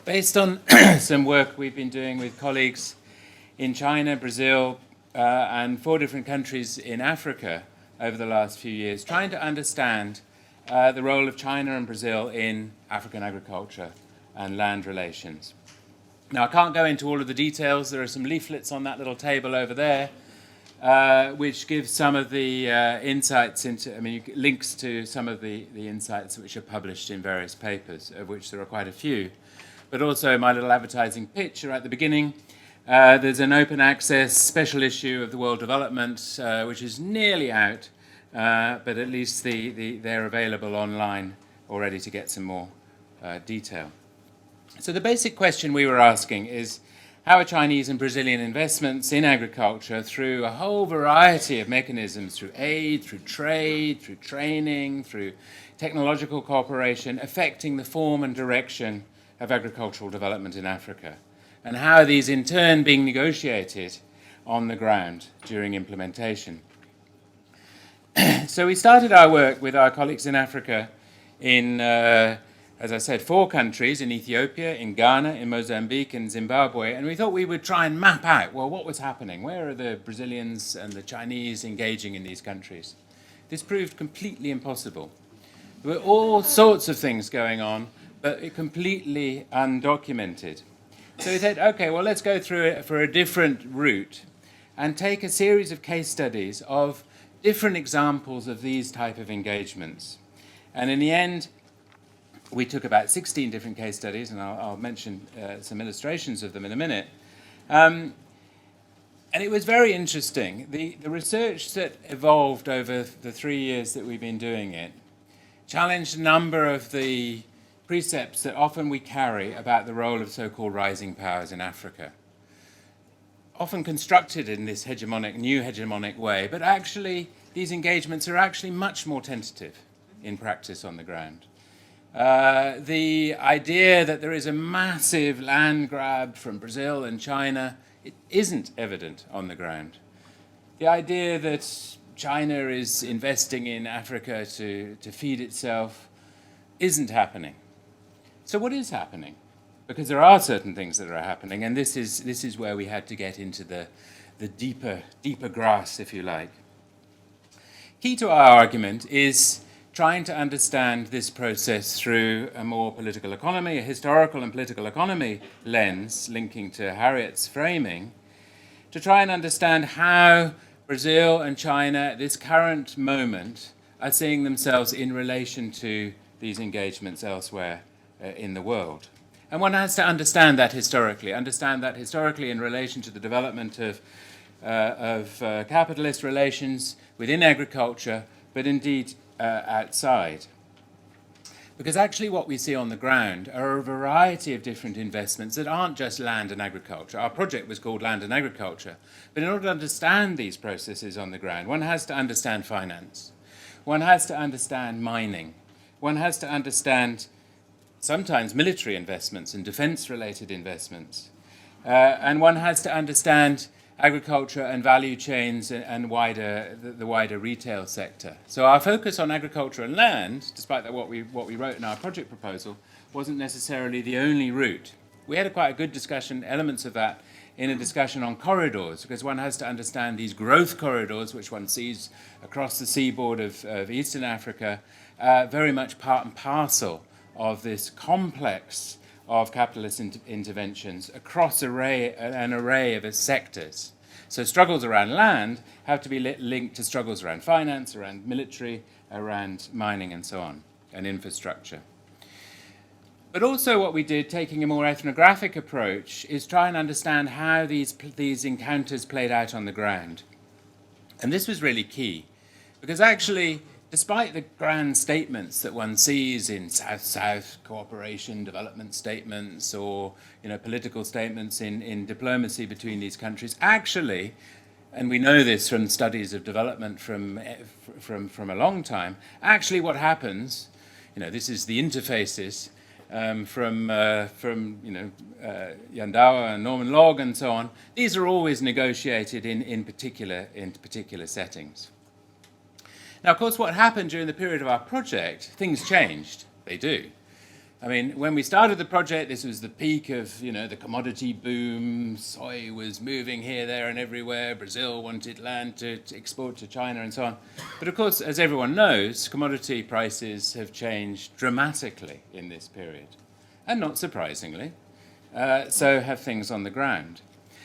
Based on some work we've been doing with colleagues in China, Brazil, and 4 different countries in Africa over the last few years, trying to understand the role of China and Brazil in African agriculture and land relations. Now, I can't go into all of the details. There are some leaflets on that little table over there, which give some of the insights into, links to some of the insights which are published in various papers, of which there are quite a few. But also my little advertising pitch right at the beginning. There's an open access special issue of the World Development, which is nearly out, but at least they're available online already to get some more detail. So the basic question we were asking is, how are Chinese and Brazilian investments in agriculture, through a whole variety of mechanisms, through aid, through trade, through training, through technological cooperation, affecting the form and direction of agricultural development in Africa? And how are these in turn being negotiated on the ground during implementation? So we started our work with our colleagues in Africa in, as I said, 4 countries, in Ethiopia, in Ghana, in Mozambique, and Zimbabwe, and we thought we would try and map out, well, what was happening? Where are the Brazilians and the Chinese engaging in these countries? This proved completely impossible. There were all sorts of things going on, but completely undocumented. So we said, okay, well, let's go through it for a different route and take a series of case studies of different examples of these type of engagements. And in the end, we took about 16 different case studies, and I'll mention some illustrations of them in a minute. And it was very interesting. The research that evolved over the 3 years that we've been doing it challenged a number of the precepts that often we carry about the role of so-called rising powers in Africa. Often constructed in this new hegemonic way, but actually these engagements are actually much more tentative in practice on the ground. The idea that there is a massive land grab from Brazil and China, it isn't evident on the ground. The idea that China is investing in Africa to feed itself isn't happening. So what is happening? Because there are certain things that are happening, and this is where we had to get into the deeper grass, if you like. Key to our argument is trying to understand this process through a more political economy, a historical and political economy lens, linking to Harriet's framing, to try and understand how Brazil and China at this current moment are seeing themselves in relation to these engagements elsewhere in the world. And one has to understand that historically in relation to the development of capitalist relations within agriculture, but indeed outside. Because actually what we see on the ground are a variety of different investments that aren't just land and agriculture. Our project was called Land and Agriculture. But in order to understand these processes on the ground, one has to understand finance. One has to understand mining. One has to understand sometimes military investments and defense-related investments. And one has to understand agriculture and value chains and the wider retail sector. So our focus on agriculture and land, despite that what we wrote in our project proposal, wasn't necessarily the only route. We had quite a good discussion, elements of that, in a discussion on corridors, because one has to understand these growth corridors, which one sees across the seaboard of Eastern Africa, very much part and parcel of this complex of capitalist interventions across an array of sectors. So struggles around land have to be linked to struggles around finance, around military, around mining and so on, and infrastructure. But also what we did, taking a more ethnographic approach, is try and understand how these encounters played out on the ground. And this was really key, because actually, despite the grand statements that one sees in South-South cooperation, development statements, or political statements in diplomacy between these countries, actually, and we know this from studies of development from a long time, actually what happens, this is the interfaces from Yandawa and Norman Log and so on. These are always negotiated in particular settings. Now, of course, what happened during the period of our project, things changed. They do. I mean, when we started the project, this was the peak of, the commodity boom. Soy was moving here, there, and everywhere. Brazil wanted land to export to China and so on. But of course, as everyone knows, commodity prices have changed dramatically in this period. And not surprisingly, so have things on the ground.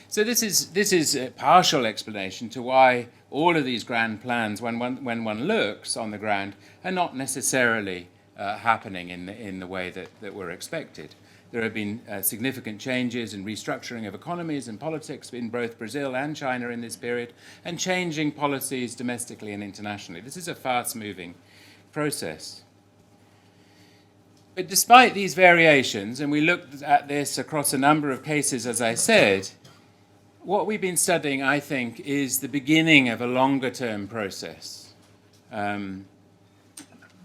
So this is a partial explanation to why all of these grand plans, when one looks on the ground, are not necessarily happening in the way that were expected. There have been significant changes and restructuring of economies and politics in both Brazil and China in this period, and changing policies domestically and internationally. This is a fast-moving process. But despite these variations, and we looked at this across a number of cases, as I said, what we've been studying, I think, is the beginning of a longer-term process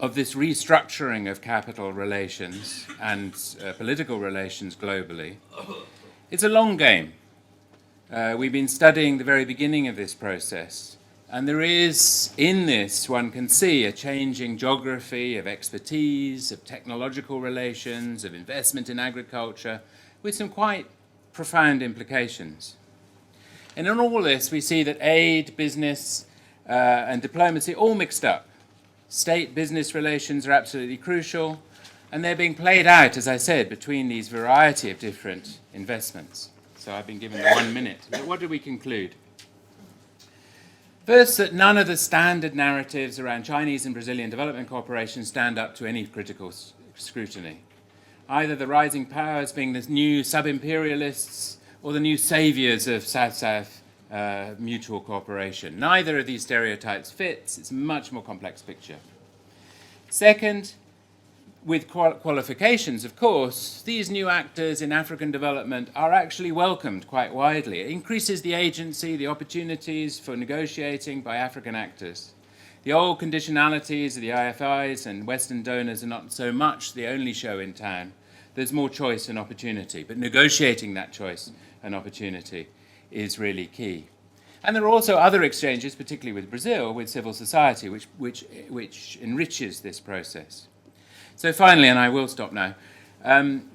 of this restructuring of capital relations and political relations globally. It's a long game. We've been studying the very beginning of this process, and there is, in this, one can see a changing geography of expertise, of technological relations, of investment in agriculture, with some quite profound implications. And in all this, we see that aid, business, and diplomacy all mixed up. State-business relations are absolutely crucial, and they're being played out, as I said, between these variety of different investments. So I've been given 1 minute. But what do we conclude? First, that none of the standard narratives around Chinese and Brazilian development cooperation stand up to any critical scrutiny. Either the rising powers being the new sub-imperialists or the new saviors of South-South mutual cooperation. Neither of these stereotypes fits. It's a much more complex picture. Second, with qualifications, of course, these new actors in African development are actually welcomed quite widely. It increases the agency, the opportunities for negotiating by African actors. The old conditionalities of the IFIs and Western donors are not so much the only show in town. There's more choice and opportunity, but negotiating that choice and opportunity is really key. And there are also other exchanges, particularly with Brazil, with civil society, which enriches this process. So finally, and I will stop now,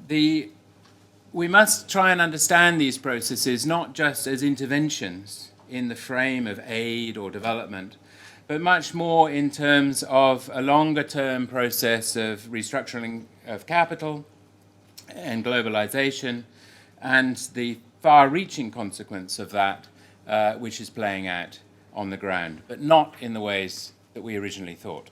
we must try and understand these processes not just as interventions in the frame of aid or development, but much more in terms of a longer-term process of restructuring of capital and globalization, and the far-reaching consequence of that, which is playing out on the ground, but not in the ways that we originally thought.